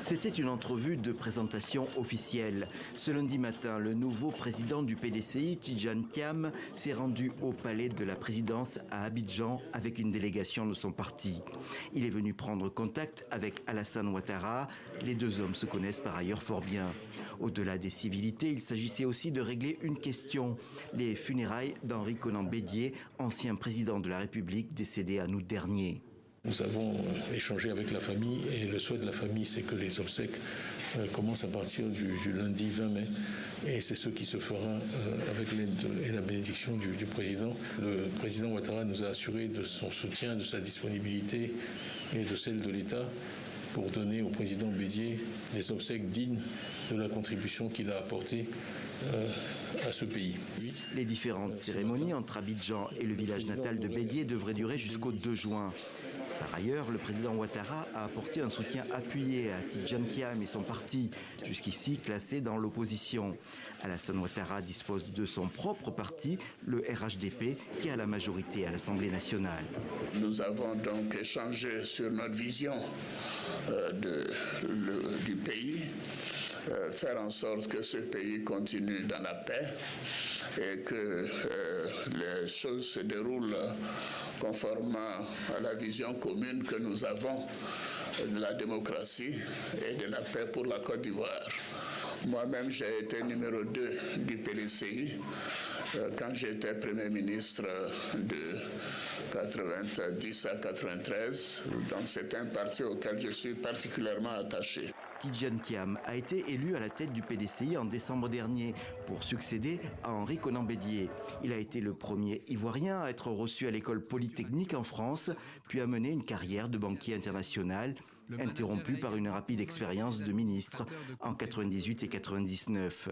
C'était une entrevue de présentation officielle. Ce lundi matin, le nouveau président du PDCI, Tidjane Thiam, s'est rendu au palais de la présidence à Abidjan avec une délégation de son parti. Il est venu prendre contact avec Alassane Ouattara. Les deux hommes se connaissent par ailleurs fort bien. Au-delà des civilités, il s'agissait aussi de régler une question, les funérailles d'Henri Konan Bédié, ancien président de la République décédé en août dernier. Nous avons échangé avec la famille et le souhait de la famille, c'est que les obsèques commencent à partir du lundi 20 mai et c'est ce qui se fera avec l'aide et la bénédiction du président. Le président Ouattara nous a assuré de son soutien, de sa disponibilité et de celle de l'État pour donner au président Bédié des obsèques dignes de la contribution qu'il a apportée à ce pays. Les différentes cérémonies entre Abidjan et le village natal de Bédié devraient durer jusqu'au 2 juin. Par ailleurs, le président Ouattara a apporté un soutien appuyé à Tidjane Thiam et son parti, jusqu'ici classé dans l'opposition. Alassane Ouattara dispose de son propre parti, le RHDP, qui a la majorité à l'Assemblée nationale. Nous avons donc échangé sur notre vision du pays. Faire en sorte que ce pays continue dans la paix et que les choses se déroulent conformément à la vision commune que nous avons de la démocratie et de la paix pour la Côte d'Ivoire. Moi-même, j'ai été numéro 2 du PDCI quand j'étais Premier ministre de 90 à 93. Donc c'est un parti auquel je suis particulièrement attaché. Tidjane Thiam a été élu à la tête du PDCI en décembre dernier pour succéder à Henri Konan Bédié. Il a été le premier Ivoirien à être reçu à l'école polytechnique en France, puis a mené une carrière de banquier international, interrompue par une rapide expérience de ministre en 98 et 99.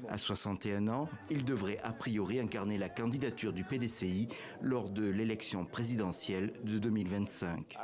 À 61 ans, il devrait a priori incarner la candidature du PDCI lors de l'élection présidentielle de 2025.